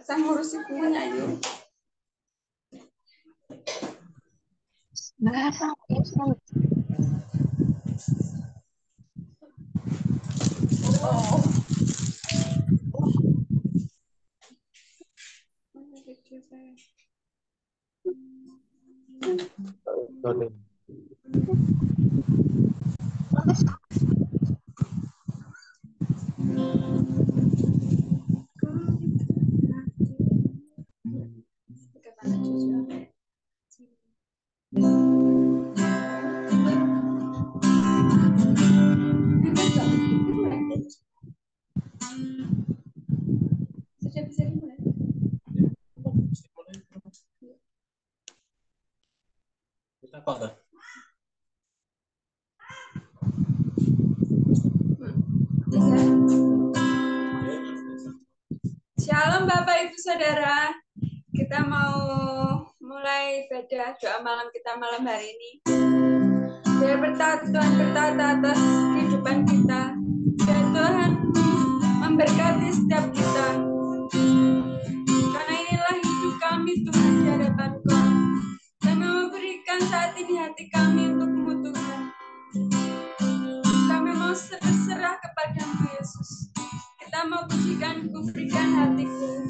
Saya ngurus ibunya yuk. Oh. Sudah bisa dimulai. Kita kok dah. Shalom Bapak Ibu Saudara. Kita mau mulai ibadah doa malam kita malam hari ini. Biar Tuhan bertata atas kehidupan kita. Biar Tuhan memberkati setiap kita. Karena inilah hidup kami Tuhan di hadapan Tuhan. Dan memberikan saat ini hati kami untuk-Mu Tuhan. Kami mau berserah kepada-Mu Yesus. Kita mau pujikan, ku berikan hatiku.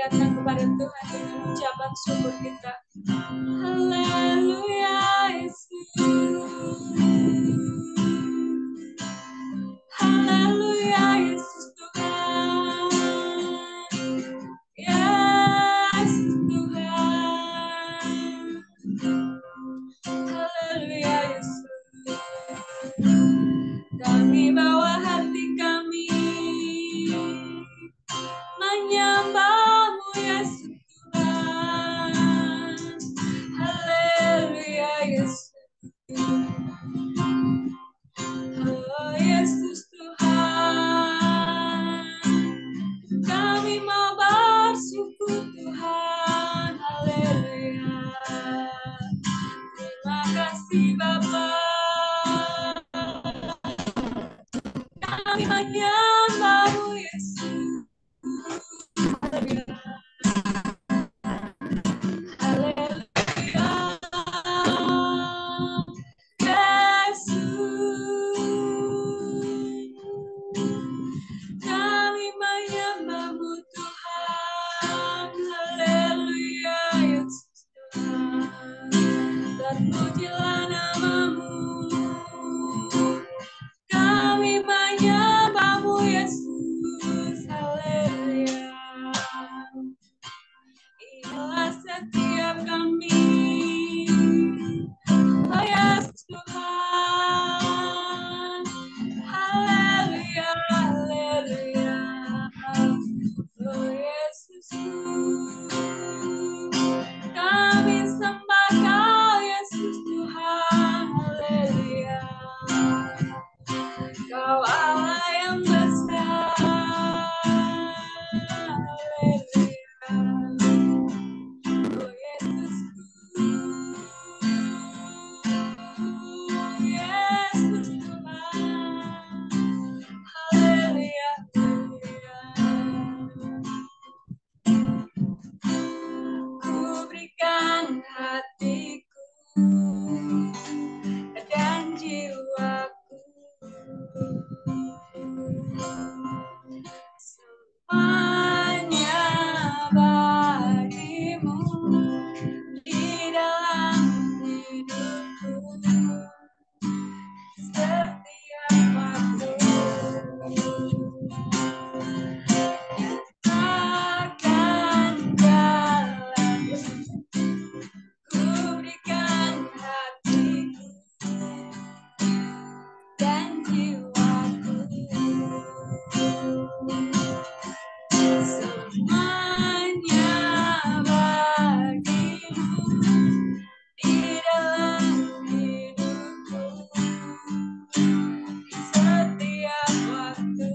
perlihatkan kepada Tuhan dengan ucapan syukur kita. Haleluya Yesus. Haleluya Yesus Tuhan. Yesus Tuhan. Haleluya Yesus. Kami bawa hati kami menyembah-Mu Yesus Tuhan. Haleluya Yesus. Oh Yesus Tuhan. Kami mau bersyukur Tuhan. Haleluya. Terima kasih Bapa. Kami menyembah-Mu Yesus. Haleluya. Yesus. Kami menyembah-Mu Tuhan. Haleluya Yesus Tuhan. Terpujilah nama-Mu. Kami menyembah-Mu Yesus. Haleluya. Inilah setiap kami. Oh Yesus Tuhan. Haleluya. Haleluya. Oh Yesus. Kami sembah Kau Yesus Tuhan. Haleluya. Kau Allah yang besar. Haleluya. Oh Yesus. Yesus Tuhan. Haleluya. Ku berikan hatiku dan jiwaku, semuanya bagi-Mu di dalam hidupku setiap waktu. Takkan jalan ku berikan hatiku dan jiwaku, semuanya bagi-Mu di dalam hidupku setiap waktu.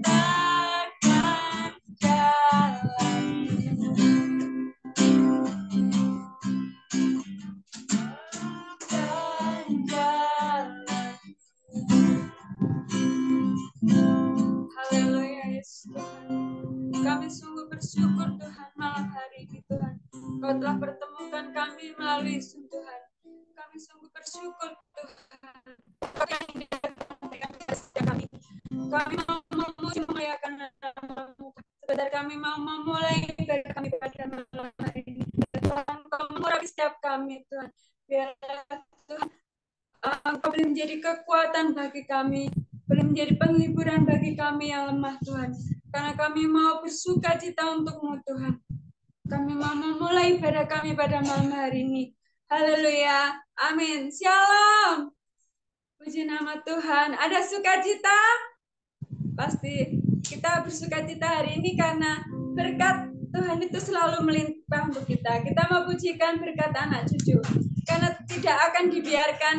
Takkan jalan Haleluya Yesus Tuhan. Kami sungguh bersyukur Tuhan malam hari ini Tuhan. Kau telah pertemukan kami melalui Tuhan. Kami sungguh bersyukur Tuhan. Kami mau memuji memuliakan nama-Mu. Sebentar kami mau memulai ibadah kami pada malam hari ini. Tuhan, Kau mengurapi setiap kami Tuhan. Biarlah Tuhan, Engkau boleh menjadi kekuatan bagi kami, boleh menjadi penghiburan bagi kami yang lemah Tuhan. Karena kami mau bersuka cita untuk-Mu Tuhan. Kami mau memulai ibadah kami pada malam hari ini. Haleluya. Amin. Shalom. Puji nama Tuhan. Ada sukacita? Pasti kita bersuka cita hari ini karena berkat Tuhan itu selalu melimpah untuk kita. Kita mau pujikan berkat anak cucu. Karena tidak akan dibiarkan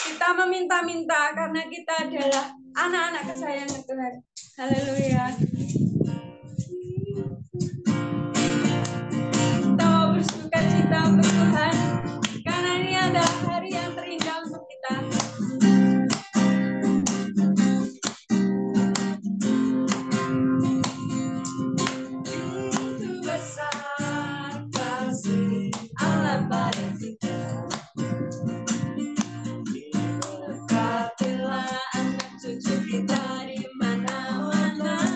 kita meminta-minta karena kita adalah anak-anak kesayangan Tuhan. Haleluya. Kita mau bersuka cita untuk Tuhan karena ini adalah hari yang terindah untuk kita. Itu besar kasih Allah pada kita. Berkatilah anak cucu kita di mana-mana.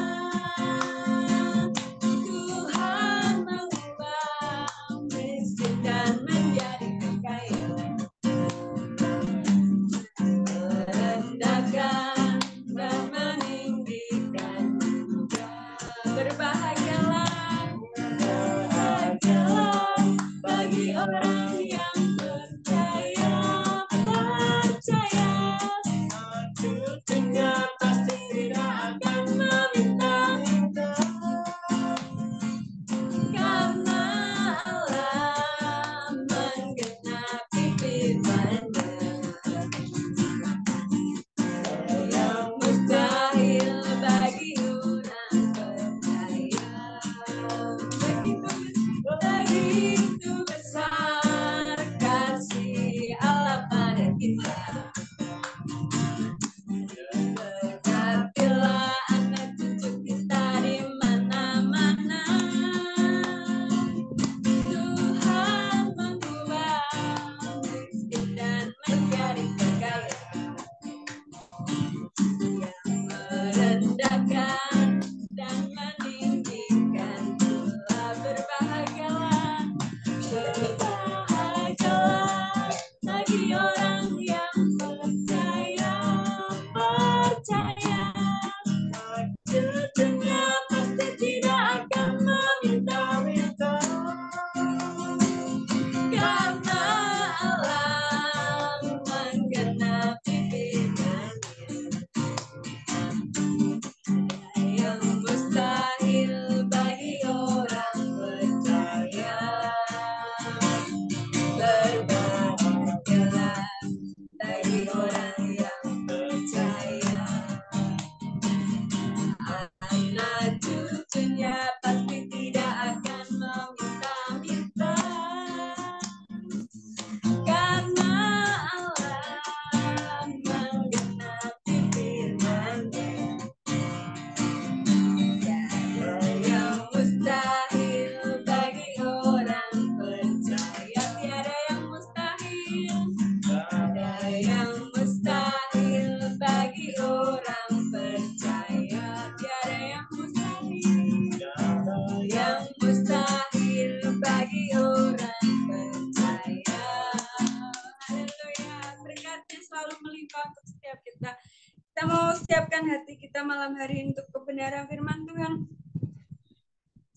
selalu melimpah untuk setiap kita. Kita mau siapkan hati kita malam hari ini untuk kebenaran firman Tuhan.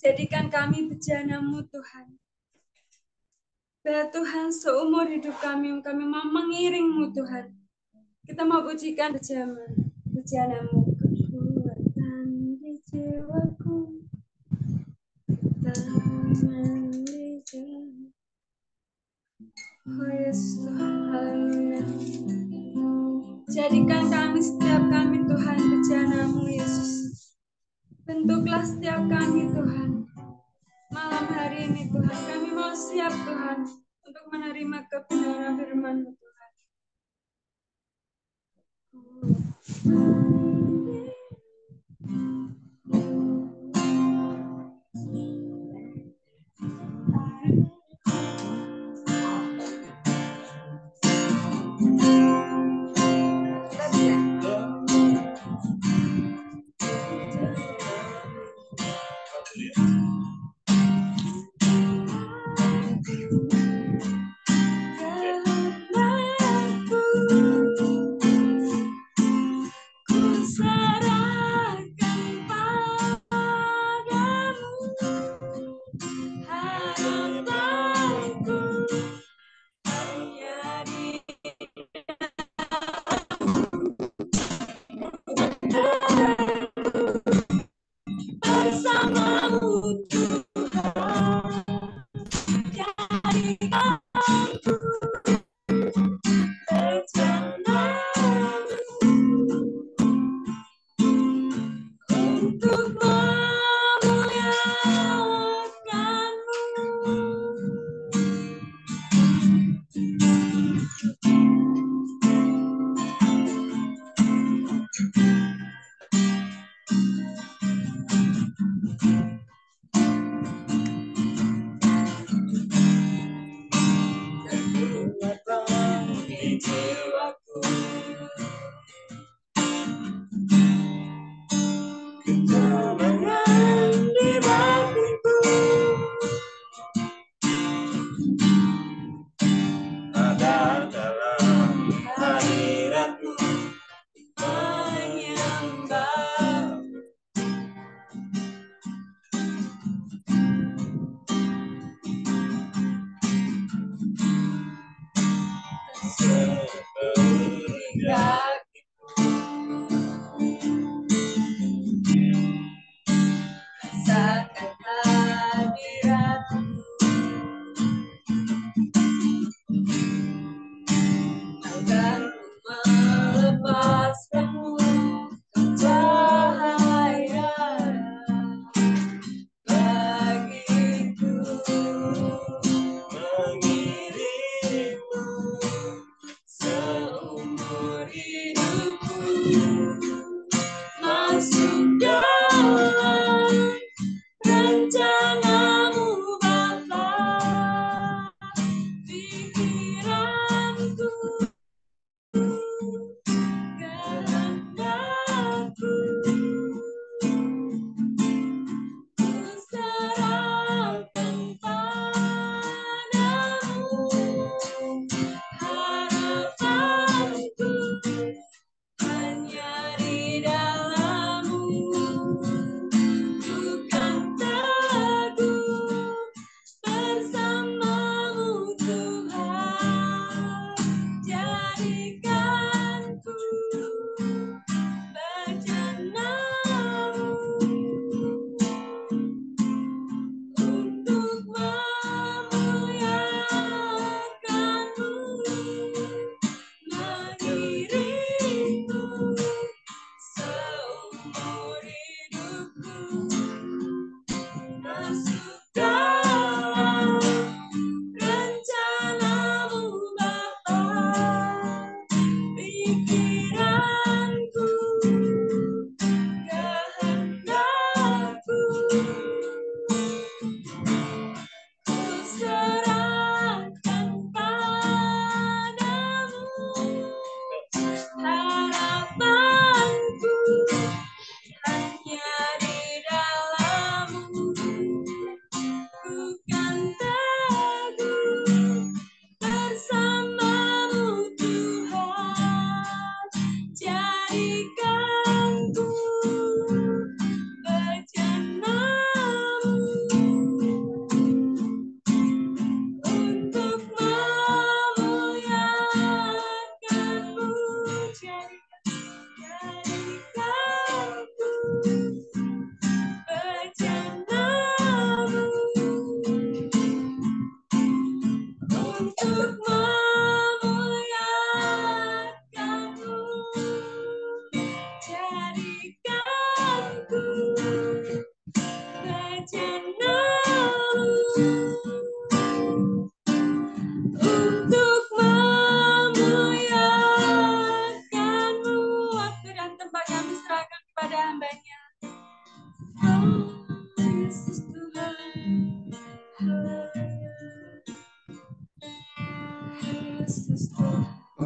Jadikan kami bejana-Mu Tuhan. Ya Tuhan, seumur hidup kami mau mengiring-Mu Tuhan. Kita mau pujikan bejana-Mu. Kekuatan di jiwaku, tangan di jiwaku. Oh Yesus Tuhan, haleluya. Jadikan kami, setiap kami Tuhan, bejana-Mu Yesus. Bentuklah setiap kami Tuhan. Malam hari ini Tuhan, kami mau siap Tuhan untuk menerima kebenaran firman-Mu Tuhan.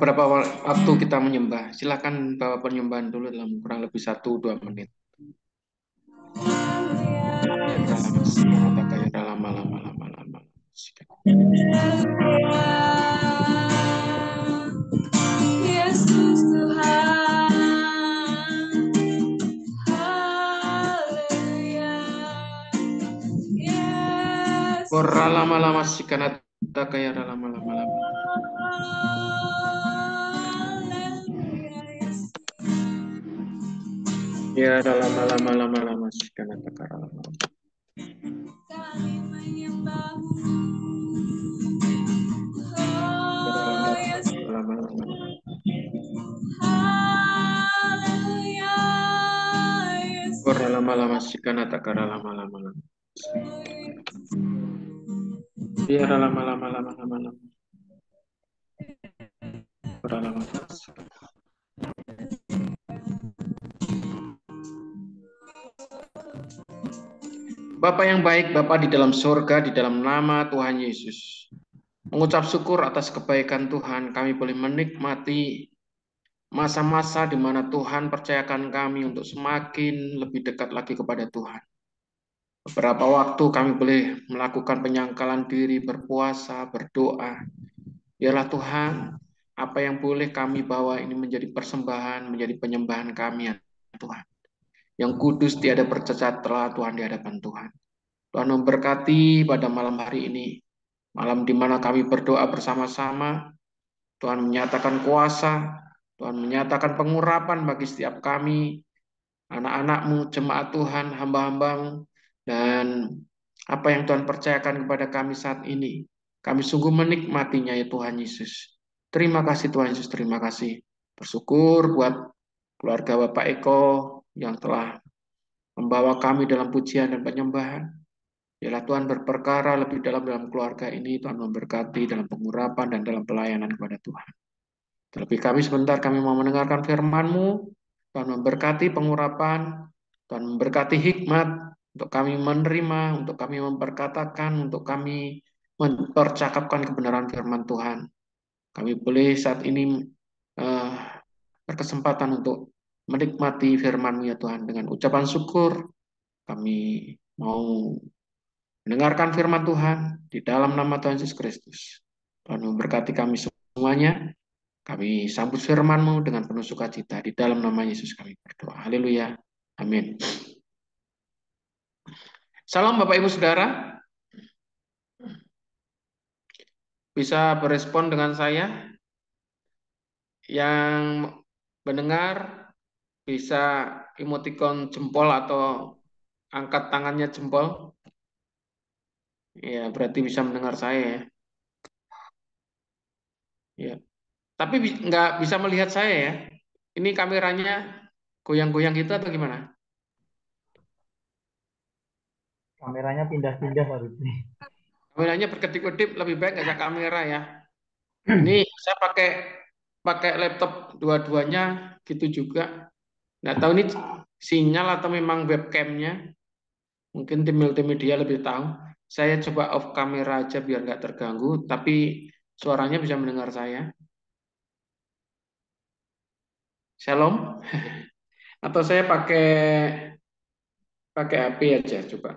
beberapa waktu kita menyembah. Silakan bawa penyembahan dulu dalam kurang lebih 1-2 menit. Yesus Tuhan, haleluya. Yesus, Lama-lama sikanata kaya lama-lama. haleluya, Yesus. Ya lama-lama sikanata kara lama. Kami menyembahmu. Oh, Yesus, Lama-lama. haleluya, Yesus. Lama-lama sikanata kara lama-lama. Ya lama-lama. Lama. Bapa yang baik, Bapa di dalam surga, di dalam nama Tuhan Yesus. Mengucap syukur atas kebaikan Tuhan, kami boleh menikmati masa-masa di mana Tuhan percayakan kami untuk semakin lebih dekat lagi kepada Tuhan. Beberapa waktu kami boleh melakukan penyangkalan diri, berpuasa, berdoa. Biarlah Tuhan, apa yang boleh kami bawa ini menjadi persembahan, menjadi penyembahan kami ya Tuhan. Yang kudus tiada bercacat telah Tuhan di hadapan Tuhan. Tuhan memberkati pada malam hari ini, malam di mana kami berdoa bersama-sama. Tuhan menyatakan kuasa, Tuhan menyatakan pengurapan bagi setiap kami, anak-anak-Mu, jemaat Tuhan, hamba-hamba-Mu, dan apa yang Tuhan percayakan kepada kami saat ini. Kami sungguh menikmatinya ya Tuhan Yesus. Terima kasih Tuhan Yesus, terima kasih. Bersyukur buat keluarga Bapak Eko yang telah membawa kami dalam pujian dan penyembahan. Biarlah Tuhan berperkara lebih dalam keluarga ini, Tuhan memberkati dalam pengurapan dan dalam pelayanan kepada Tuhan. Terlebih kami sebentar kami mau mendengarkan firman-Mu, Tuhan memberkati pengurapan, Tuhan memberkati hikmat untuk kami menerima, untuk kami memperkatakan, untuk kami mempercakapkan kebenaran firman Tuhan. Kami boleh saat ini berkesempatan untuk menikmati firman-Mu ya Tuhan dengan ucapan syukur. Kami mau mendengarkan firman Tuhan di dalam nama Tuhan Yesus Kristus. Tuhan memberkati kami semuanya. Kami sambut firman-Mu dengan penuh sukacita. Di dalam nama Yesus kami berdoa. Haleluya. Amin. Salam Bapak Ibu Saudara. Bisa berespon dengan saya. Yang mendengar bisa emotikon jempol atau angkat tangannya jempol. Ya, berarti bisa mendengar saya ya. Ya. Tapi nggak bisa melihat saya ya. Ini kameranya goyang-goyang gitu atau gimana? Kameranya pindah-pindah harusnya. Kameranya berkedip-kedip, lebih baik nggak ada kamera ya. Ini saya pakai pakai laptop dua-duanya gitu juga. Nggak tahu ini sinyal atau memang webcamnya. Mungkin tim multimedia lebih tahu. Saya coba off kamera aja biar nggak terganggu, tapi suaranya bisa mendengar saya. Shalom. Atau saya pakai pakai HP aja coba.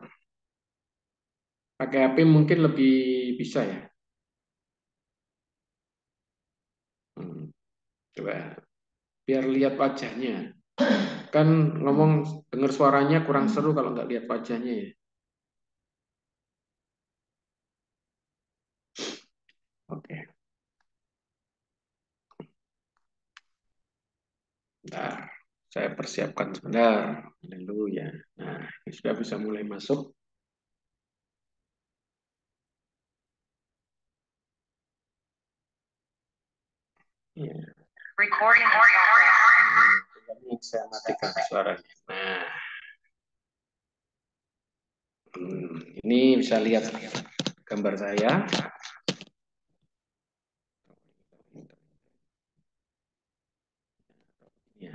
Pakai HP mungkin lebih bisa ya. Coba biar lihat wajahnya. Kan ngomong dengar suaranya kurang seru kalau nggak lihat wajahnya ya. Oke. Bentar, saya persiapkan sebentar. Haleluya. Nah, ini sudah bisa mulai masuk. Ya. Recording in progress. Ini saya matikan suaranya. Nah, ini bisa lihat gambar saya. Ya.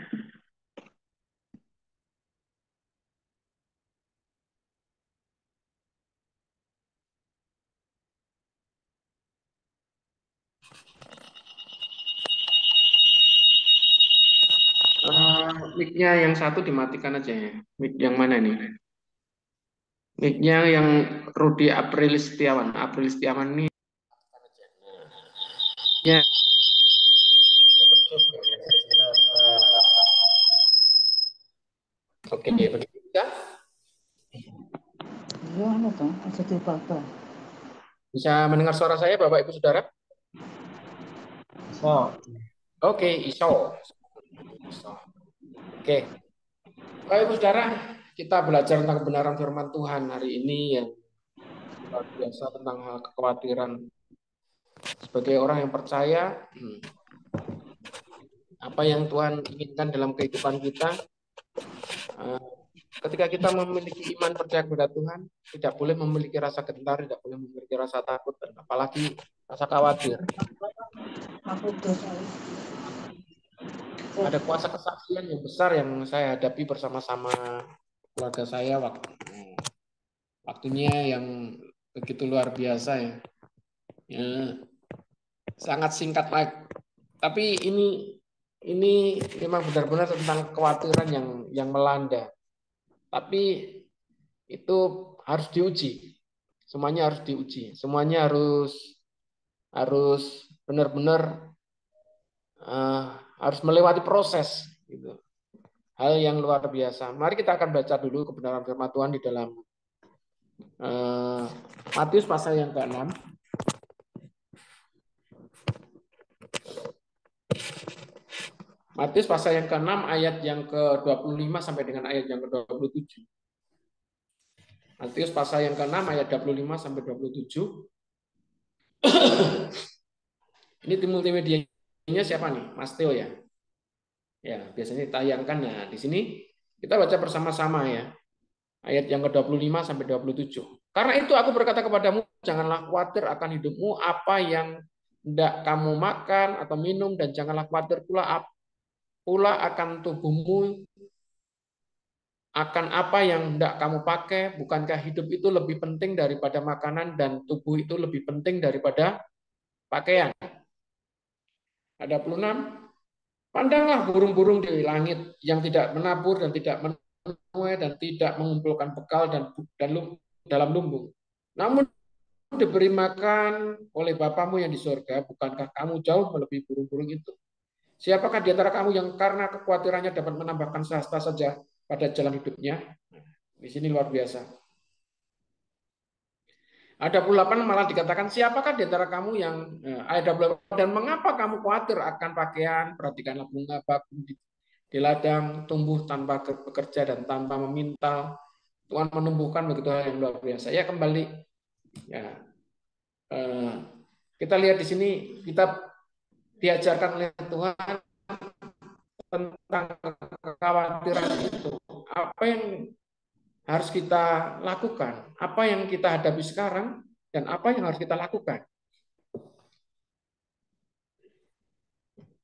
Mic-nya yang satu dimatikan aja ya. Mic yang mana nih? Mic-nya yang Rudi April Setiawan. April Setiawan ini ya. Oke, begitu bisa? Bisa mendengar suara saya, Bapak Ibu Saudara? So, Oke, iso. Iso. Oke, Bapak Ibu Saudara, kita belajar tentang kebenaran firman Tuhan hari ini yang luar biasa tentang hal kekhawatiran. Sebagai orang yang percaya, apa yang Tuhan inginkan dalam kehidupan kita, ketika kita memiliki iman percaya kepada Tuhan, tidak boleh memiliki rasa gentar, tidak boleh memiliki rasa takut, dan apalagi rasa khawatir. Ada kuasa kesaksian yang besar yang saya hadapi bersama-sama keluarga saya waktunya yang begitu luar biasa ya. Sangat singkat lagi. Tapi ini memang benar-benar tentang kekhawatiran yang melanda. Tapi itu harus diuji. Semuanya harus diuji. Semuanya harus benar-benar harus melewati proses. Gitu. Hal yang luar biasa. Mari kita akan baca dulu kebenaran firman Tuhan di dalam Matius pasal yang ke-6. Matius pasal yang ke-6 ayat yang ke-25 sampai dengan ayat yang ke-27. Matius pasal yang ke-6 ayat 25 sampai 27. Ini tim multimedianya siapa nih? Mas Theo ya? Ya, biasanya ditayangkan. Nah, di sini kita baca bersama-sama ya. Ayat yang ke-25 sampai 27. Karena itu aku berkata kepadamu, janganlah khawatir akan hidupmu, apa yang hendak kamu makan atau minum, dan janganlah khawatir pula akan tubuhmu, akan apa yang hendak kamu pakai. Bukankah hidup itu lebih penting daripada makanan, dan tubuh itu lebih penting daripada pakaian? Ada 26. Pandanglah burung-burung di langit yang tidak menabur dan tidak menuai dan tidak mengumpulkan bekal dan dalam lumbung. Namun diberi makan oleh Bapamu yang di surga. Bukankah kamu jauh melebihi burung-burung itu? Siapakah di antara kamu yang karena kekhawatirannya dapat menambahkan sehasta saja pada jalan hidupnya? Di sini luar biasa. Ada 28 malah dikatakan, siapakah di antara kamu yang ayat 28, dan mengapa kamu khawatir akan pakaian? Perhatikanlah bunga bakung di ladang, tumbuh tanpa bekerja dan tanpa meminta. Tuhan menumbuhkan begitu hal yang luar biasa. Ya, kembali ya, kita lihat di sini, kita diajarkan oleh Tuhan tentang kekhawatiran itu. Apa yang harus kita lakukan, apa yang kita hadapi sekarang, dan apa yang harus kita lakukan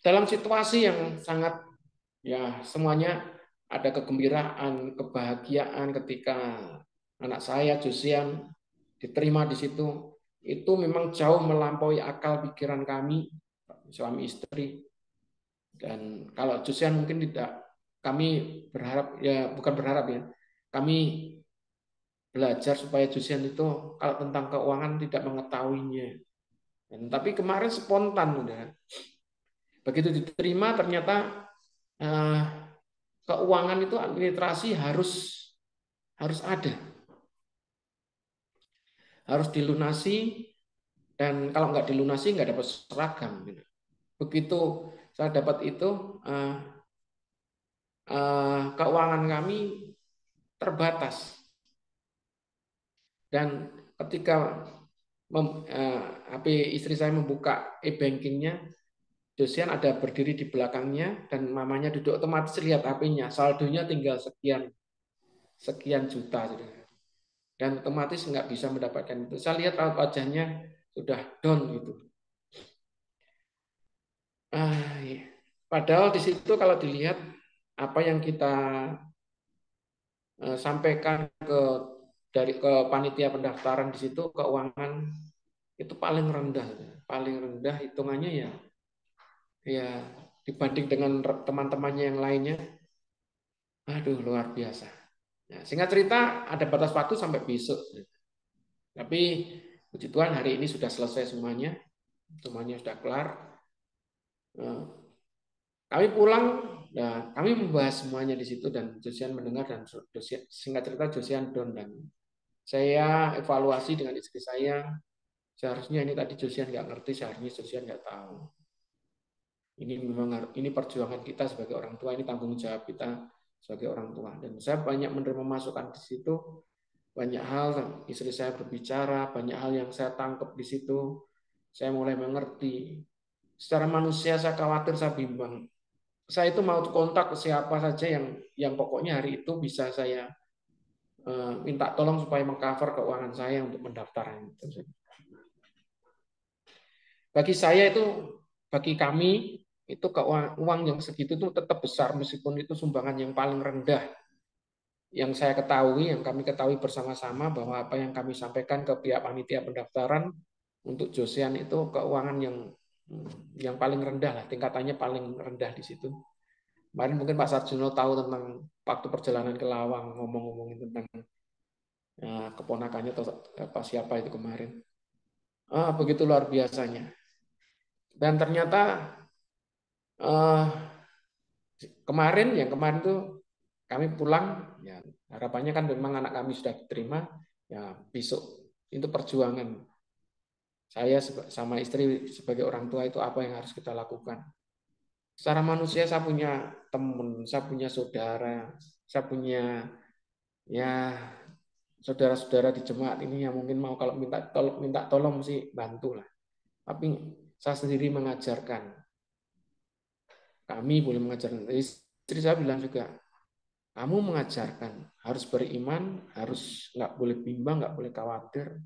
dalam situasi yang sangat ya, semuanya ada kegembiraan, kebahagiaan ketika anak saya Josian diterima di situ. Itu memang jauh melampaui akal pikiran kami suami istri. Dan kalau Josian mungkin tidak, kami berharap ya, bukan berharap ya, kami belajar supaya Josian itu kalau tentang keuangan tidak mengetahuinya. Tapi kemarin spontan udah. Begitu diterima ternyata keuangan itu administrasi harus ada. Harus dilunasi, dan kalau nggak dilunasi nggak dapat seragam. Begitu saya dapat itu, keuangan kami terbatas. Dan ketika HP istri saya membuka e-bankingnya, Josian ada berdiri di belakangnya dan mamanya duduk, otomatis lihat HP-nya, saldonya tinggal sekian juta, dan otomatis nggak bisa mendapatkan itu. Saya lihat raut wajahnya sudah down gitu. Iya. Padahal di situ kalau dilihat apa yang kita sampaikan ke panitia pendaftaran di situ, keuangan itu paling rendah hitungannya ya dibanding dengan teman-temannya yang lainnya, aduh luar biasa. Nah, singkat cerita ada batas waktu sampai besok. Tapi puji Tuhan hari ini sudah selesai semuanya sudah kelar. Kami pulang, nah, kami membahas semuanya di situ dan Josian mendengar dan singkat cerita Josian down dan saya evaluasi dengan istri saya. Seharusnya ini tadi Josian nggak ngerti, seharusnya Josian nggak tahu. Ini memang ini perjuangan kita sebagai orang tua, ini tanggung jawab kita sebagai orang tua. Dan saya banyak menerima masukan di situ, banyak hal istri saya berbicara, banyak hal yang saya tangkap di situ. Saya mulai mengerti. Secara manusia saya khawatir, saya bimbang. Saya itu mau kontak ke siapa saja yang pokoknya hari itu bisa saya minta tolong supaya mengcover keuangan saya untuk pendaftaran itu. Bagi saya itu, bagi kami itu uang yang segitu itu tetap besar meskipun itu sumbangan yang paling rendah yang saya ketahui, yang kami ketahui bersama-sama bahwa apa yang kami sampaikan ke pihak panitia pendaftaran untuk Josian itu keuangan yang paling rendah lah, tingkatannya paling rendah di situ. Kemarin mungkin Pak Sarjono tahu tentang waktu perjalanan ke Lawang ngomong-ngomongin tentang keponakannya atau siapa itu kemarin. Begitu luar biasanya. Dan ternyata kemarin tuh kami pulang, ya harapannya kan memang anak kami sudah diterima, ya besok itu perjuangan saya sama istri sebagai orang tua itu apa yang harus kita lakukan. Secara manusia saya punya teman, saya punya saudara, saya punya ya saudara-saudara di jemaat ini yang mungkin mau kalau minta tolong sih bantu lah. Tapi saya sendiri mengajarkan. Kami boleh mengajarkan. Istri saya bilang juga, kamu mengajarkan harus beriman, harus nggak boleh bimbang, nggak boleh khawatir.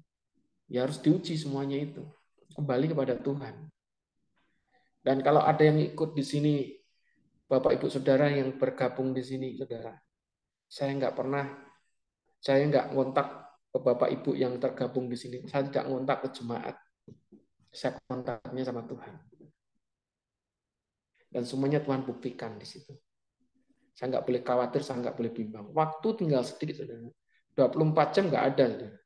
Ya harus diuji semuanya itu. Kembali kepada Tuhan. Dan kalau ada yang ikut di sini, Bapak Ibu Saudara yang bergabung di sini, Saudara, saya nggak ngontak ke Bapak Ibu yang tergabung di sini. Saya tidak ngontak ke jemaat. Saya kontaknya sama Tuhan. Dan semuanya Tuhan buktikan di situ. Saya nggak boleh khawatir, saya nggak boleh bimbang. Waktu tinggal sedikit, Saudara. 24 jam nggak ada, Saudara.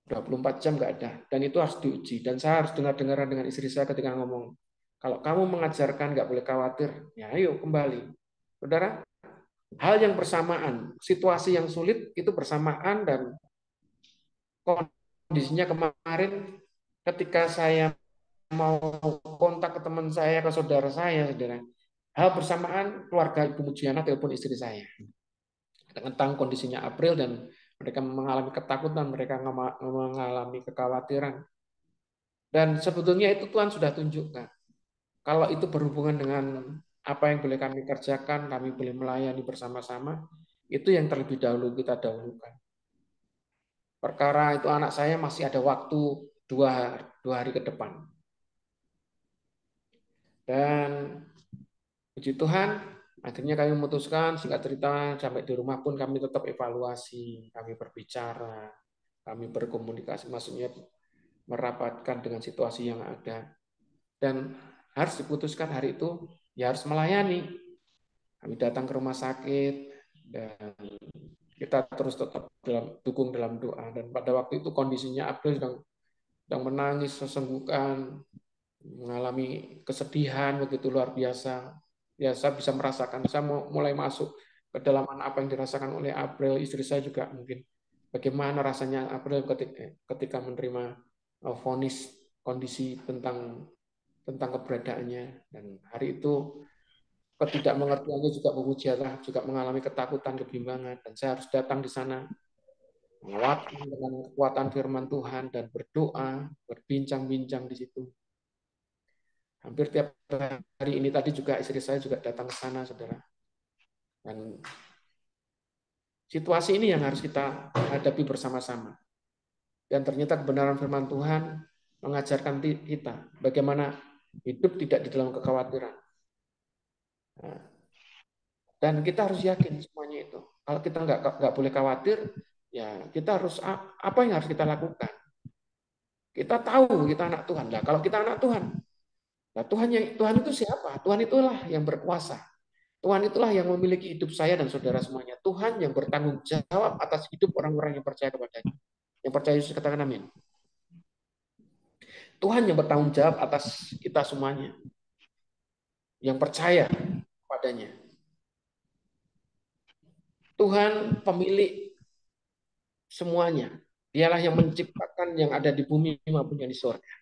24 jam nggak ada. Dan itu harus diuji. Dan saya harus dengar-dengaran dengan istri saya ketika ngomong, kalau kamu mengajarkan nggak boleh khawatir, ya ayo kembali. Saudara, hal yang bersamaan, situasi yang sulit itu bersamaan dan kondisinya kemarin ketika saya mau kontak ke teman saya, ke saudara saya, saudara, hal bersamaan keluarga Ibu Mujiana telepon istri saya tentang kondisinya April dan mereka mengalami ketakutan, mereka mengalami kekhawatiran. Dan sebetulnya itu Tuhan sudah tunjukkan. Kalau itu berhubungan dengan apa yang boleh kami kerjakan, kami boleh melayani bersama-sama, itu yang terlebih dahulu kita dahulukan. Perkara itu anak saya masih ada waktu dua hari ke depan. Dan puji Tuhan, akhirnya kami memutuskan, singkat cerita, sampai di rumah pun kami tetap evaluasi, kami berbicara, kami berkomunikasi, maksudnya merapatkan dengan situasi yang ada. Dan harus diputuskan hari itu, ya harus melayani. Kami datang ke rumah sakit, dan kita terus tetap dukung dalam doa. Dan pada waktu itu kondisinya Abdul sedang menangis sesenggukan, mengalami kesedihan begitu luar biasa. Ya saya bisa merasakan, saya mulai masuk ke dalam apa yang dirasakan oleh April, istri saya juga mungkin bagaimana rasanya April ketika menerima vonis kondisi tentang keberadaannya. Dan hari itu ketidakmengertiannya juga Mujiana juga mengalami ketakutan, kebimbangan, dan saya harus datang di sana menguatkan dengan kekuatan firman Tuhan dan berdoa, berbincang-bincang di situ. Hampir tiap hari ini tadi juga istri saya juga datang ke sana, saudara. Dan situasi ini yang harus kita hadapi bersama-sama. Dan ternyata kebenaran firman Tuhan mengajarkan kita bagaimana hidup tidak di dalam kekhawatiran. Dan kita harus yakin semuanya itu. Kalau kita nggak boleh khawatir, ya kita harus apa yang harus kita lakukan? Kita tahu kita anak Tuhan. Nah, kalau kita anak Tuhan, Nah, Tuhan itu siapa? Tuhan itulah yang berkuasa. Tuhan itulah yang memiliki hidup saya dan saudara semuanya. Tuhan yang bertanggung jawab atas hidup orang-orang yang percaya kepadanya. Yang percaya Yesus, katakan amin. Tuhan yang bertanggung jawab atas kita semuanya. Yang percaya kepadanya. Tuhan pemilik semuanya. Dialah yang menciptakan yang ada di bumi maupun yang di surga.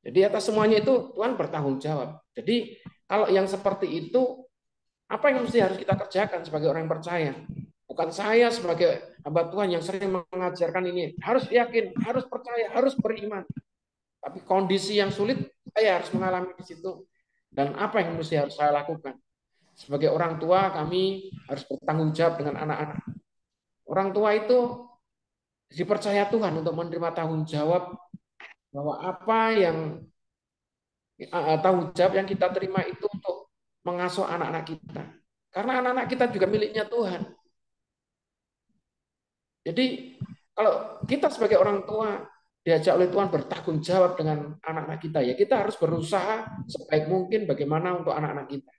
Jadi atas semuanya itu Tuhan bertanggung jawab. Jadi kalau yang seperti itu, apa yang mesti harus kita kerjakan sebagai orang yang percaya? Bukan saya sebagai hamba Tuhan yang sering mengajarkan ini. Harus yakin, harus percaya, harus beriman. Tapi kondisi yang sulit, saya harus mengalami di situ. Dan apa yang mesti harus saya lakukan? Sebagai orang tua, kami harus bertanggung jawab dengan anak-anak. Orang tua itu dipercaya Tuhan untuk menerima tanggung jawab bahwa apa yang tanggung jawab yang kita terima itu untuk mengasuh anak-anak kita. Karena anak-anak kita juga miliknya Tuhan. Jadi kalau kita sebagai orang tua diajak oleh Tuhan bertanggung jawab dengan anak-anak kita, ya kita harus berusaha sebaik mungkin bagaimana untuk anak-anak kita.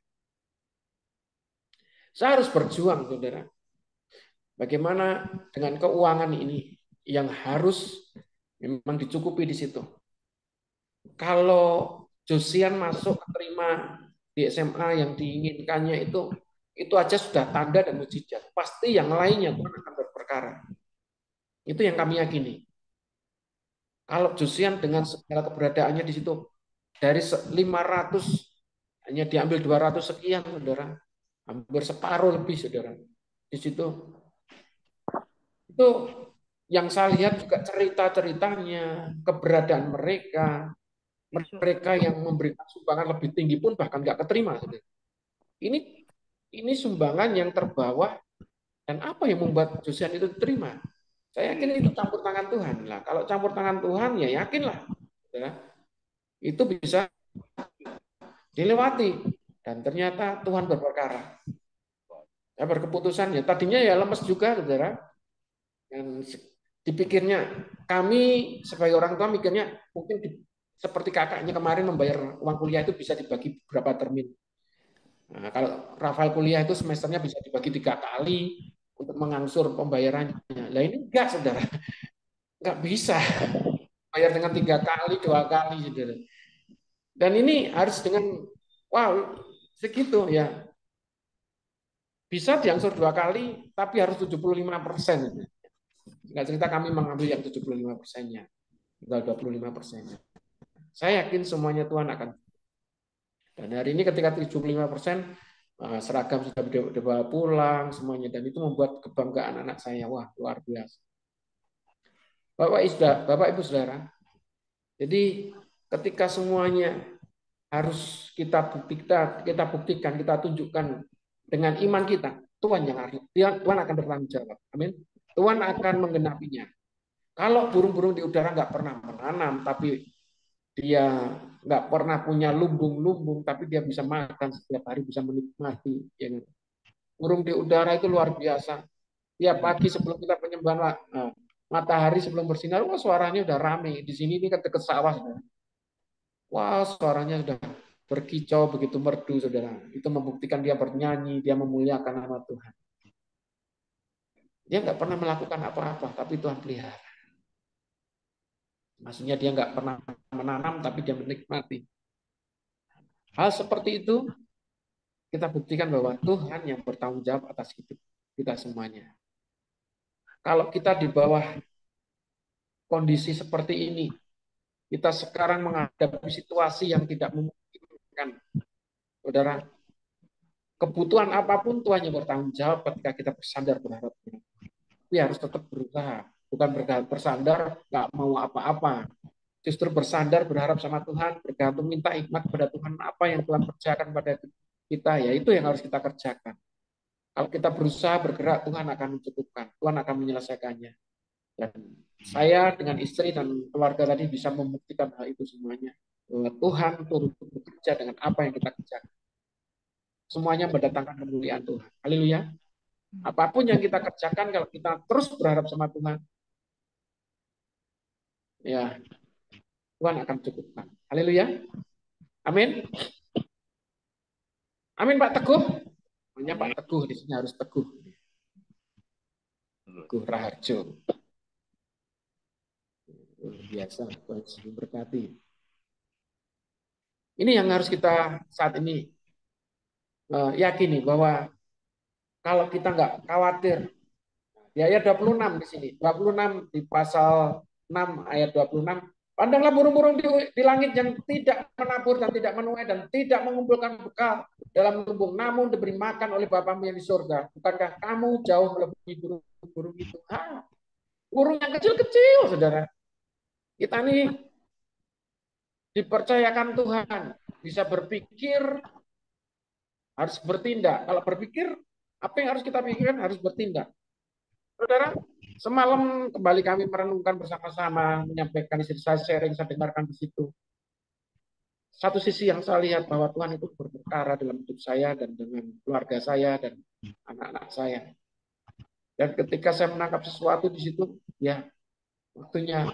Saya harus berjuang, saudara. Bagaimana dengan keuangan ini yang harus memang dicukupi di situ. Kalau Josian masuk terima di SMA yang diinginkannya itu aja sudah tanda dan mukjizat. Pasti yang lainnya Tuhan akan berperkara. Itu yang kami yakini. Kalau Josian dengan segala keberadaannya di situ dari 500 hanya diambil 200 sekian, saudara. Hampir separuh lebih, saudara. Di situ itu yang saya lihat juga cerita-ceritanya, keberadaan mereka, mereka yang memberikan sumbangan lebih tinggi pun bahkan nggak keterima. Saudara. Ini sumbangan yang terbawah dan apa yang membuat Josian itu diterima? Saya yakin itu campur tangan Tuhan. Lah, kalau campur tangan Tuhan ya yakinlah, saudara, itu bisa dilewati dan ternyata Tuhan berperkara. Ya berkeputusan ya tadinya ya lemes juga, saudara. Dan dipikirnya kami sebagai orang tua mikirnya mungkin seperti kakaknya kemarin membayar uang kuliah itu bisa dibagi berapa termin. Nah, kalau Rafael kuliah itu semesternya bisa dibagi 3 kali untuk mengangsur pembayarannya. Nah ini enggak, saudara, enggak bisa bayar dengan 3 kali, 2 kali, saudara. Dan ini harus dengan wow segitu ya. Bisa diangsur 2 kali, tapi harus 75%. Enggak cerita kami mengambil yang 75%-nya, tinggal 25%-nya. Saya yakin semuanya Tuhan akan. Dan hari ini ketika 75% seragam sudah dibawa pulang semuanya, dan itu membuat kebanggaan anak saya. Wah, luar biasa. Bapak Ibu Saudara, jadi ketika semuanya harus kita buktikan, kita tunjukkan dengan iman kita, Tuhan akan bertanggung jawab. Amin. Tuhan akan menggenapinya. Kalau burung-burung di udara nggak pernah menanam, tapi dia nggak pernah punya lumbung-lumbung, tapi dia bisa makan setiap hari, bisa menikmati. Ya. Burung di udara itu luar biasa. Tiap pagi sebelum kita penyembahan matahari sebelum bersinar, wah suaranya udah rame. Di sini ini kan dekat sawah, saudara. Wah suaranya sudah berkicau begitu merdu, saudara. Itu membuktikan dia bernyanyi, dia memuliakan nama Tuhan. Dia nggak pernah melakukan apa-apa, tapi Tuhan pelihara. Maksudnya dia nggak pernah menanam, tapi dia menikmati. Hal seperti itu kita buktikan bahwa Tuhan yang bertanggung jawab atas hidup kita semuanya. Kalau kita di bawah kondisi seperti ini, kita sekarang menghadapi situasi yang tidak memungkinkan, saudara. Kebutuhan apapun Tuhan yang bertanggung jawab ketika kita bersandar berharap. Tapi harus tetap berusaha, bukan bersandar nggak mau apa-apa. Justru bersandar berharap sama Tuhan, bergantung minta hikmat kepada Tuhan apa yang Tuhan kerjakan pada kita, ya itu yang harus kita kerjakan. Kalau kita berusaha bergerak, Tuhan akan mencukupkan, Tuhan akan menyelesaikannya. Dan saya dengan istri dan keluarga tadi bisa membuktikan hal itu semuanya. Bahwa Tuhan turut bekerja dengan apa yang kita kerjakan. Semuanya mendatangkan kemuliaan Tuhan. Haleluya. Apapun yang kita kerjakan, kalau kita terus berharap sama Tuhan, ya Tuhan akan cukupkan. Haleluya. Amin. Amin Pak Teguh. Namanya Pak Teguh di sini harus Teguh. Teguh Raharjo. Luar biasa, Tuhan Yesus memberkati. Ini yang harus kita saat ini yakini bahwa kalau kita nggak khawatir, di ayat 26 di sini, 26 di pasal 6 ayat 26, pandanglah burung-burung di langit yang tidak menabur dan tidak menuai dan tidak mengumpulkan bekal dalam lumbung, namun diberi makan oleh Bapamu yang di surga. Bukankah kamu jauh melebihi burung-burung itu? Burung yang kecil-kecil, saudara. Kita ini dipercayakan Tuhan, bisa berpikir, harus bertindak. Kalau berpikir, apa yang harus kita pikirkan? Harus bertindak. Saudara, semalam kembali kami merenungkan bersama-sama, menyampaikan istri saya sharing, saya dengarkan di situ. Satu sisi yang saya lihat bahwa Tuhan itu berperkara dalam hidup saya dan dengan keluarga saya dan anak-anak saya. Dan ketika saya menangkap sesuatu di situ, ya waktunya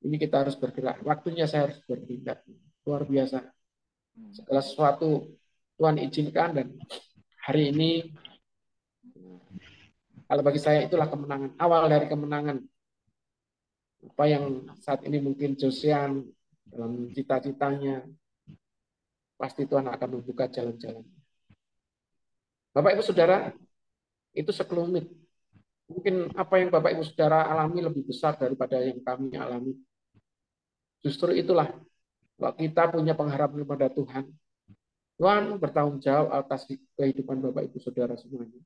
ini kita harus bergerak. Waktunya saya harus bertindak. Luar biasa. Segala sesuatu Tuhan izinkan dan hari ini kalau bagi saya itulah kemenangan. Awal dari kemenangan. Apa yang saat ini mungkin Josian dalam cita-citanya, pasti Tuhan akan membuka jalan-jalan. Bapak Ibu Saudara, itu sekelumit. Mungkin apa yang Bapak Ibu Saudara alami lebih besar daripada yang kami alami. Justru itulah, kalau kita punya pengharapan kepada Tuhan, Tuhan bertanggung jawab atas kehidupan Bapak Ibu Saudara semuanya.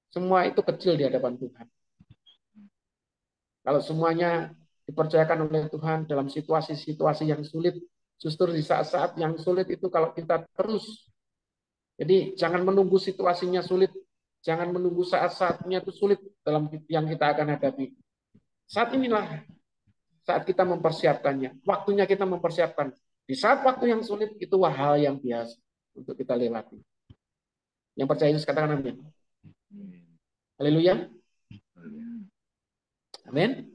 Semua itu kecil di hadapan Tuhan. Kalau semuanya dipercayakan oleh Tuhan dalam situasi-situasi yang sulit, justru di saat-saat yang sulit itu kalau kita terus, jadi jangan menunggu situasinya sulit, jangan menunggu saat-saatnya itu sulit dalam yang kita akan hadapi. Saat inilah saat kita mempersiapkannya, waktunya kita mempersiapkan. Di saat waktu yang sulit itu hal yang biasa untuk kita lewati. Yang percaya Yesus katakan amin. Haleluya. Amin.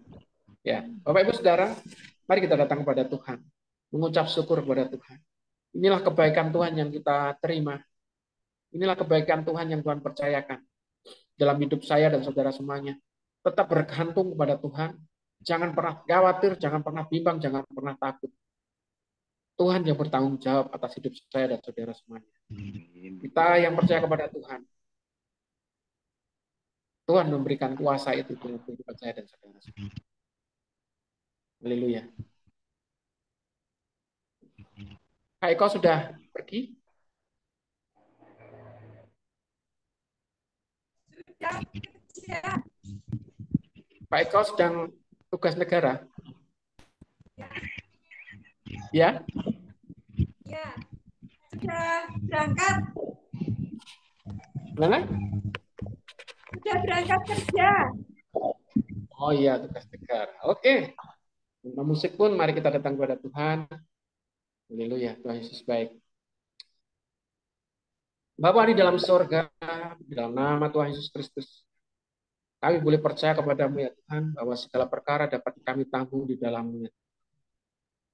Ya, Bapak Ibu Saudara, mari kita datang kepada Tuhan, mengucap syukur kepada Tuhan. Inilah kebaikan Tuhan yang kita terima. Inilah kebaikan Tuhan yang Tuhan percayakan dalam hidup saya dan saudara semuanya. Tetap bergantung kepada Tuhan. Jangan pernah khawatir, jangan pernah bimbang, jangan pernah takut. Tuhan yang bertanggung jawab atas hidup saya dan saudara semuanya. Kita yang percaya kepada Tuhan, Tuhan memberikan kuasa itu dalam kehidupan saya dan saudara semuanya. Haleluya. Kak Eko sudah pergi? Sudah kerja. Pak Eko sedang tugas negara? Ya? Ya, sudah berangkat. Mana? Sudah berangkat kerja. Oh iya, tugas negara. Oke. Tanpa musik pun mari kita datang kepada Tuhan. Haleluya, Tuhan Yesus baik. Bapa di dalam surga, di dalam nama Tuhan Yesus Kristus, kami boleh percaya kepadamu ya Tuhan, bahwa segala perkara dapat kami tanggung di dalamnya.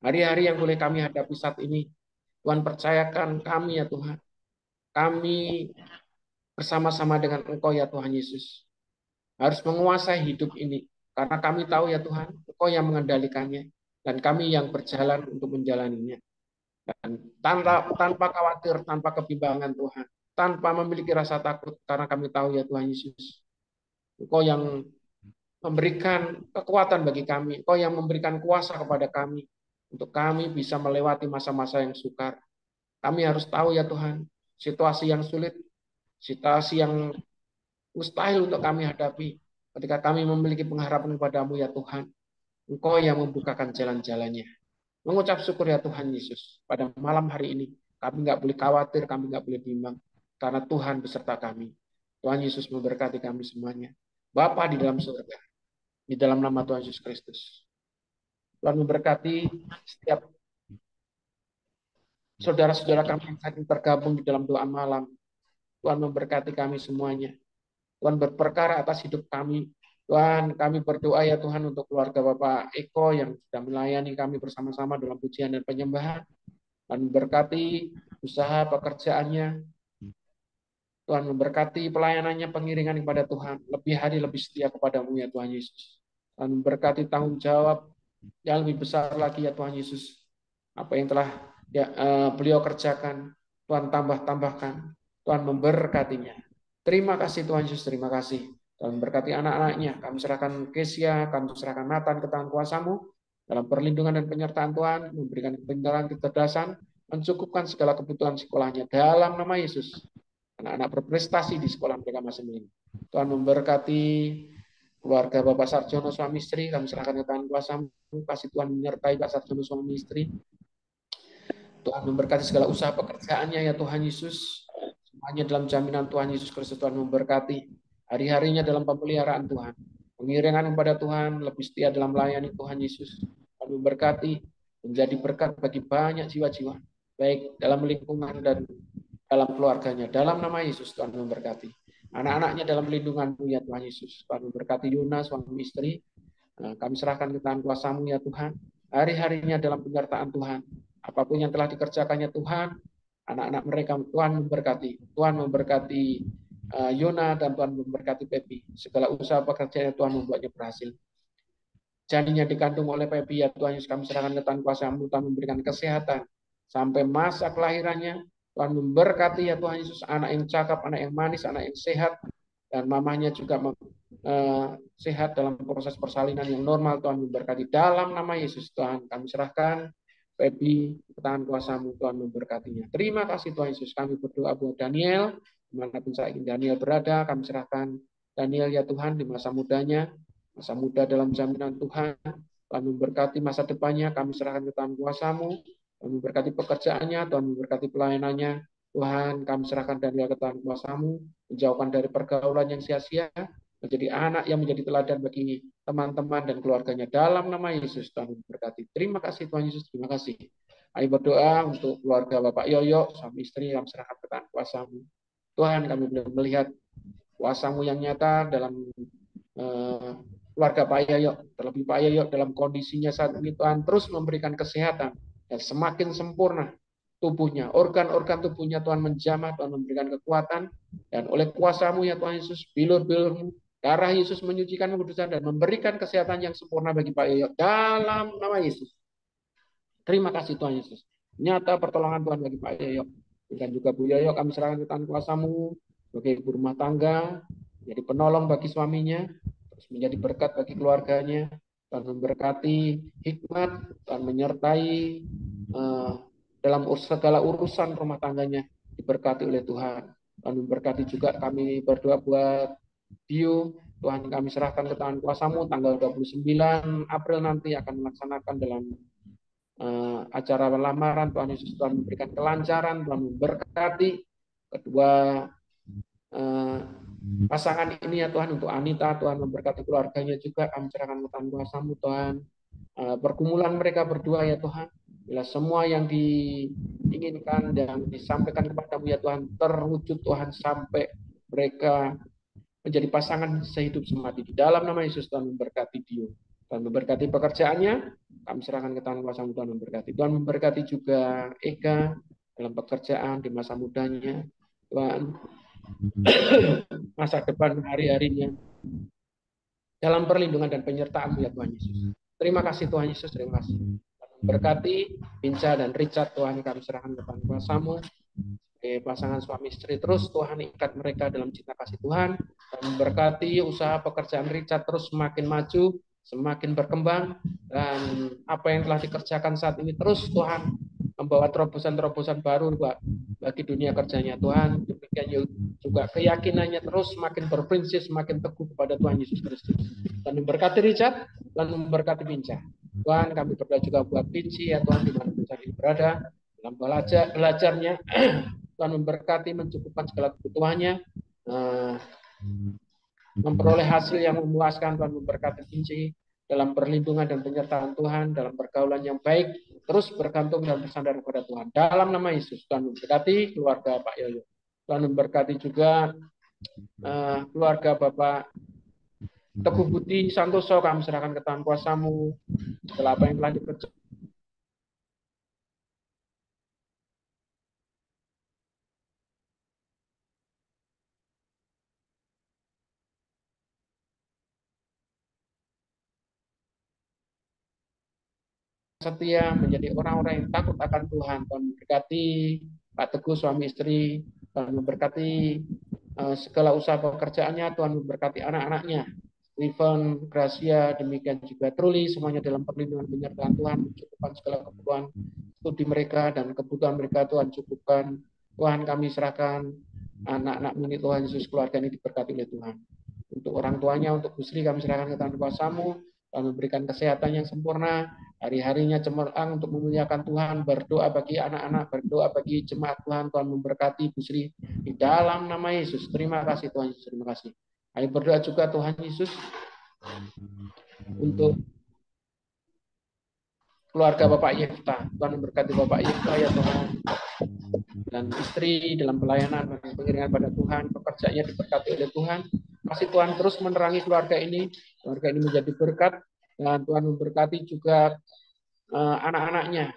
Hari-hari yang boleh kami hadapi saat ini, Tuhan percayakan kami ya Tuhan. Kami bersama-sama dengan Engkau ya Tuhan Yesus, harus menguasai hidup ini. Karena kami tahu ya Tuhan, Engkau yang mengendalikannya, dan kami yang berjalan untuk menjalaninya. Dan tanpa khawatir, tanpa kebimbangan Tuhan, tanpa memiliki rasa takut, karena kami tahu ya Tuhan Yesus, Engkau yang memberikan kekuatan bagi kami, Engkau yang memberikan kuasa kepada kami, untuk kami bisa melewati masa-masa yang sukar. Kami harus tahu ya Tuhan, situasi yang sulit, situasi yang mustahil untuk kami hadapi, ketika kami memiliki pengharapan kepadamu ya Tuhan, Engkau yang membukakan jalan-jalannya. Mengucap syukur ya Tuhan Yesus, pada malam hari ini, kami nggak boleh khawatir, kami nggak boleh bimbang, karena Tuhan beserta kami. Tuhan Yesus memberkati kami semuanya. Bapa di dalam surga, di dalam nama Tuhan Yesus Kristus. Tuhan memberkati setiap saudara-saudara kami yang saat ini tergabung di dalam doa malam. Tuhan memberkati kami semuanya. Tuhan berperkara atas hidup kami. Tuhan, kami berdoa ya Tuhan untuk keluarga Bapak Eko yang sudah melayani kami bersama-sama dalam pujian dan penyembahan. Tuhan memberkati usaha pekerjaannya. Tuhan memberkati pelayanannya, pengiringan kepada Tuhan. Lebih hari lebih setia kepadamu ya Tuhan Yesus. Tuhan memberkati tanggung jawab yang lebih besar lagi ya Tuhan Yesus. Apa yang telah beliau kerjakan, Tuhan tambah-tambahkan. Tuhan memberkatinya. Terima kasih Tuhan Yesus, terima kasih. Tuhan memberkati anak-anaknya. Kami serahkan Kesia, kami serahkan Nathan ke tangan kuasa-Mu. Dalam perlindungan dan penyertaan Tuhan, memberikan kepintaran, kecerdasan, mencukupkan segala kebutuhan sekolahnya. Dalam nama Yesus. Anak-anak berprestasi di sekolah mereka masing-masing. Tuhan memberkati keluarga Bapak Sarjono suami istri, kami serahkan ke tangan kuasa-Mu. Kasih Tuhan menyertai Pak Sarjono suami istri. Tuhan memberkati segala usaha pekerjaannya ya Tuhan Yesus. Semuanya dalam jaminan Tuhan Yesus Kristus. Tuhan memberkati hari-harinya dalam pemeliharaan Tuhan. Pengiringan kepada Tuhan, lebih setia dalam melayani Tuhan Yesus. Tuhan memberkati, menjadi berkat bagi banyak jiwa-jiwa, baik dalam lingkungan dan dalam keluarganya. Dalam nama Yesus Tuhan memberkati. Anak-anaknya dalam lindungan-Mu ya Tuhan Yesus. Tuhan memberkati Yuna, suami istri. Kami serahkan ke tangan kuasa-Mu ya Tuhan. Hari-harinya dalam penyertaan Tuhan. Apapun yang telah dikerjakannya Tuhan, anak-anak mereka Tuhan memberkati. Tuhan memberkati Yona dan Tuhan memberkati Pepi. Segala usaha pekerjaannya Tuhan membuatnya berhasil. Janinnya dikandung oleh Pepi ya Tuhan Yesus, kami serahkan ke tangan kuasa-Mu. Tuhan memberikan kesehatan sampai masa kelahirannya. Tuhan memberkati ya Tuhan Yesus, anak yang cakap, anak yang manis, anak yang sehat, dan mamanya juga sehat dalam proses persalinan yang normal. Tuhan memberkati dalam nama Yesus. Tuhan kami serahkan Pepi ke tangan kuasa-Mu. Tuhan memberkatinya. Terima kasih Tuhan Yesus. Kami berdoa buat Daniel, dimanapun saat ini Daniel berada, kami serahkan Daniel ya Tuhan di masa mudanya, masa muda dalam jaminan Tuhan. Tuhan memberkati masa depannya, kami serahkan ke tangan kuasa-Mu. Tuhan memberkati pekerjaannya, Tuhan memberkati pelayanannya. Tuhan, kami serahkan Daniel ke tangan kuasa-Mu, menjauhkan dari pergaulan yang sia-sia, menjadi anak yang menjadi teladan bagi teman-teman dan keluarganya. Dalam nama Yesus, Tuhan memberkati. Terima kasih Tuhan Yesus, terima kasih. Ayo berdoa untuk keluarga Bapak Yoyo, suami istri yang serahkan ke tangan kuasa-Mu. Tuhan, kami boleh melihat kuasa-Mu yang nyata dalam keluarga Pak Yoyo. Terlebih Pak Yoyo dalam kondisinya saat ini, Tuhan terus memberikan kesehatan dan semakin sempurna tubuhnya, organ-organ tubuhnya Tuhan menjamah, Tuhan memberikan kekuatan, dan oleh kuasa-Mu ya Tuhan Yesus, bilur-bilur-Mu, darah Yesus menyucikan, kekudusan, dan memberikan kesehatan yang sempurna bagi Pak Yoyo dalam nama Yesus. Terima kasih Tuhan Yesus. Nyata pertolongan Tuhan bagi Pak Yoyo. Dan juga Bu Yoyo kami serahkan ke tangan kuasa-Mu sebagai ibu rumah tangga, menjadi penolong bagi suaminya, terus menjadi berkat bagi keluarganya. Tuhan memberkati hikmat, Tuhan menyertai dalam segala urusan rumah tangganya, diberkati oleh Tuhan. Tuhan memberkati juga, kami berdoa buat Dio. Tuhan kami serahkan ke tangan kuasa-Mu, tanggal 29 April nanti akan melaksanakan dalam acara lamaran. Tuhan Yesus, Tuhan memberikan kelancaran, Tuhan memberkati kedua pasangan ini ya Tuhan. Untuk Anita, Tuhan memberkati keluarganya juga, kami serahkan ke tangan kuasa-Mu Tuhan. Pergumulan mereka berdua ya Tuhan, bila semua yang diinginkan dan disampaikan kepada-Mu ya Tuhan terwujud Tuhan, sampai mereka menjadi pasangan sehidup semati. Di dalam nama Yesus, Tuhan memberkati dia. Tuhan memberkati pekerjaannya, kami serahkan ke tangan kuasa-Mu. Tuhan memberkati. Tuhan memberkati juga Eka dalam pekerjaan di masa mudanya. Tuhan, masa depan hari-harinya dalam perlindungan dan penyertaan-Mu ya Tuhan Yesus. Terima kasih Tuhan Yesus, terima kasih. Berkati Pinca dan Richard, Tuhan kami serahkan ke tangan kuasa-Mu. Pasangan suami istri, terus Tuhan ikat mereka dalam cinta kasih Tuhan, dan memberkati usaha pekerjaan Richard terus semakin maju, semakin berkembang, dan apa yang telah dikerjakan saat ini terus Tuhan membawa terobosan-terobosan baru bagi dunia kerjanya Tuhan. Demikian juga keyakinannya terus semakin berprinsip, semakin teguh kepada Tuhan Yesus Kristus. Dan memberkati Richard, dan memberkati Pinca. Tuhan kami berdoa juga buat Pinci ya Tuhan, di mana Pinca berada dalam belajarnya. Tuhan memberkati, mencukupkan segala kebutuhannya, memperoleh hasil yang memuaskan. Tuhan memberkati Pinci dalam perlindungan dan penyertaan Tuhan, dalam pergaulan yang baik, terus bergantung dan bersandar kepada Tuhan. Dalam nama Yesus, Tuhan memberkati keluarga Pak Yoyo. Tuhan memberkati juga keluarga Bapak Teguh Budi Santoso kami serahkan ke tangan kuasa-Mu. Setelah apa yang telah dikerjakan setia, menjadi orang-orang yang takut akan Tuhan. Tuhan memberkati Pak Teguh suami istri, Tuhan memberkati segala usaha pekerjaannya, Tuhan memberkati anak-anaknya, Stephen, Gracia, demikian juga Truly, semuanya dalam perlindungan penyertaan Tuhan, mencukupkan segala kebutuhan studi mereka dan kebutuhan mereka Tuhan cukupkan. Tuhan kami serahkan anak-anak milik Tuhan Yesus, keluarga ini diberkati oleh Tuhan. Untuk orang tuanya, untuk Bu Sri kami serahkan ke tangan kuasa-Mu, Tuhan memberikan kesehatan yang sempurna, hari-harinya cemerlang untuk memuliakan Tuhan, berdoa bagi anak-anak, berdoa bagi jemaat Tuhan, Tuhan memberkati Bu Sri di dalam nama Yesus. Terima kasih Tuhan Yesus, terima kasih. Kami berdoa juga Tuhan Yesus untuk keluarga Bapak Yefta. Tuhan memberkati Bapak Yefta ya Tuhan, dan istri dalam pelayanan dan pengiringan pada Tuhan, pekerjaannya diberkati oleh Tuhan. Kasih Tuhan terus menerangi keluarga ini menjadi berkat, dan Tuhan memberkati juga anak-anaknya,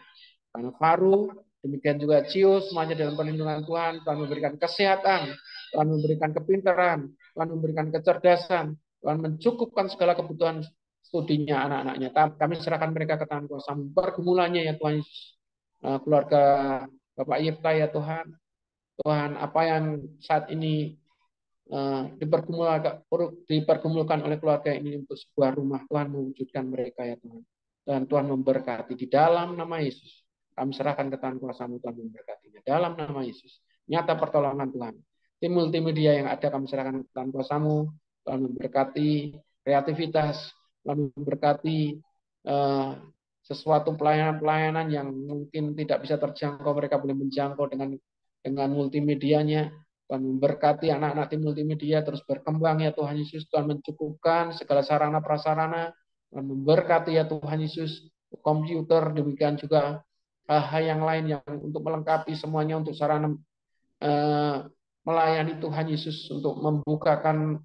karena Faru, demikian juga Cio, semuanya dalam perlindungan Tuhan. Tuhan memberikan kesehatan, Tuhan memberikan kepintaran, Tuhan memberikan kecerdasan, Tuhan mencukupkan segala kebutuhan studinya anak-anaknya. Kami serahkan mereka ke tangan kuasa-Mu, pergumulannya ya Tuhan Yesus. Keluarga Bapak Yefta ya Tuhan, Tuhan apa yang saat ini dipergumulkan oleh keluarga ini untuk sebuah rumah, Tuhan mewujudkan mereka ya Tuhan. Dan Tuhan memberkati di dalam nama Yesus. Kami serahkan ke tangan kuasa-Mu, Tuhan memberkatinya. Dalam nama Yesus. Nyata pertolongan Tuhan. Tim multimedia yang ada kami serahkan ke tangan kuasa-Mu. Tuhan memberkati kreativitas. Tuhan memberkati sesuatu pelayanan-pelayanan yang mungkin tidak bisa terjangkau. Mereka boleh menjangkau dengan multimedianya. Tuhan memberkati anak-anak tim multimedia terus berkembang ya Tuhan Yesus. Tuhan mencukupkan segala sarana prasarana. Tuhan memberkati ya Tuhan Yesus, komputer, demikian juga hal yang lain yang untuk melengkapi semuanya untuk sarana melayani Tuhan Yesus, untuk membukakan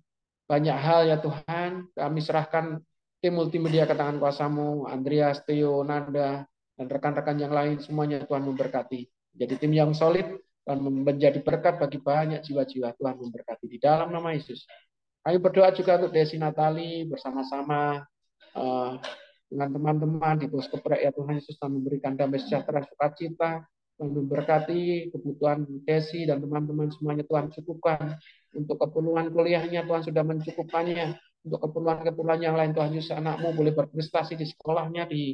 banyak hal ya Tuhan. Kami serahkan tim multimedia ke tangan kuasa-Mu, Andreas, Theo, Nanda, dan rekan-rekan yang lain, semuanya Tuhan memberkati. Jadi tim yang solid, Tuhan menjadi berkat bagi banyak jiwa-jiwa. Tuhan memberkati di dalam nama Yesus. Kami berdoa juga untuk Desi Natali bersama-sama dengan teman-teman di Bos Keprek ya Tuhan Yesus, Tuhan memberikan damai sejahtera sukacita, Tuhan memberkati kebutuhan Desi dan teman-teman semuanya Tuhan cukupkan. Untuk keperluan kuliahnya Tuhan sudah mencukupkannya. Untuk keperluan-keperluan yang lain Tuhan Yesus, anakmu boleh berprestasi di sekolahnya, di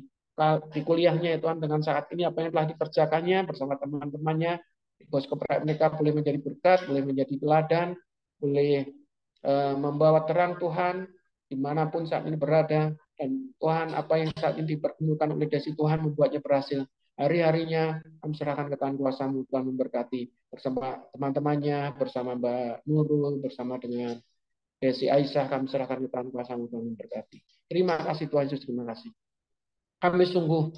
kuliahnya ya Tuhan, dengan saat ini apa yang telah dikerjakannya bersama teman-temannya Bos Keprek, mereka boleh menjadi berkat, boleh menjadi teladan, boleh membawa terang Tuhan dimanapun saat ini berada. Dan Tuhan, apa yang saat ini dipertemukan oleh Desi, Tuhan membuatnya berhasil. Hari-harinya kami serahkan ke tangan kuasa-Mu, Tuhan memberkati bersama teman-temannya, bersama Mbak Nurul, bersama dengan Desi Aisyah, kami serahkan ke tangan kuasa-Mu, Tuhan memberkati. Terima kasih Tuhan Yesus, terima kasih. Kami sungguh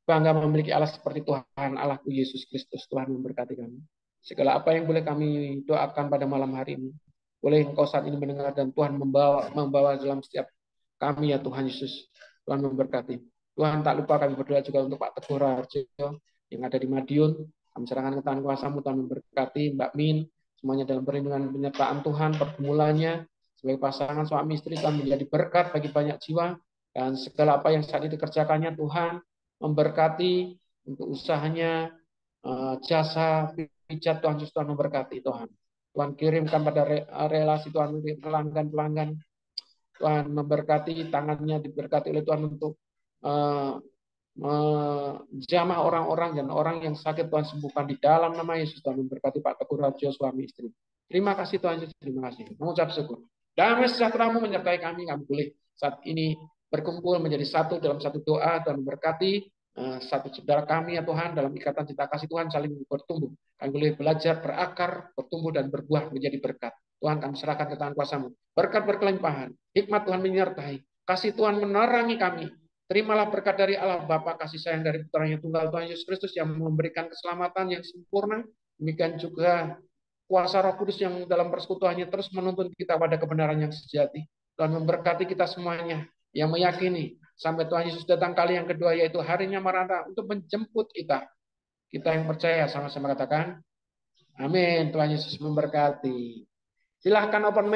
bangga memiliki Allah seperti Tuhan Allahku Yesus Kristus. Tuhan memberkati kami. Segala apa yang boleh kami doakan pada malam hari ini, boleh Engkau saat ini mendengar, dan Tuhan membawa dalam setiap kami ya Tuhan Yesus. Tuhan memberkati. Tuhan, tak lupa kami berdoa juga untuk Pak Teguh Raharjo yang ada di Madiun. Kami serahkan ke tangan kuasa-Mu, Tuhan memberkati Mbak Min, semuanya dalam perlindungan penyertaan Tuhan, pergumulannya sebagai pasangan suami istri, Tuhan menjadi berkat bagi banyak jiwa, dan segala apa yang saat ini dikerjakannya Tuhan memberkati untuk usahanya, jasa pijat Tuhan Yesus, Tuhan memberkati Tuhan. Tuhan kirimkan pada relasi Tuhan pelanggan-pelanggan. Tuhan memberkati, tangannya diberkati oleh Tuhan untuk menjamah orang-orang dan orang yang sakit Tuhan sembuhkan di dalam nama Yesus. Tuhan memberkati Pak Teguh Raharjo suami istri. Terima kasih Tuhan Yesus, terima kasih. Mengucap syukur. Damai sejahtera-Mu menyertai kami. Kami boleh saat ini berkumpul menjadi satu dalam satu doa. Tuhan memberkati satu saudara kami ya Tuhan, dalam ikatan cinta kasih Tuhan saling bertumbuh. Kami boleh belajar berakar, bertumbuh dan berbuah menjadi berkat. Tuhan, kami serahkan ke tangan kuasa-Mu. Berkat berkelimpahan, hikmat Tuhan menyertai, kasih Tuhan menerangi kami. Terimalah berkat dari Allah Bapa, kasih sayang dari Putranya Tunggal Tuhan Yesus Kristus yang memberikan keselamatan yang sempurna. Demikian juga kuasa Roh Kudus yang dalam persekutuannya terus menuntun kita pada kebenaran yang sejati. Tuhan memberkati kita semuanya yang meyakini sampai Tuhan Yesus datang kali yang kedua, yaitu harinya Maranatha untuk menjemput kita. Kita yang percaya sama-sama katakan, amin. Tuhan Yesus memberkati. Silahkan open mic.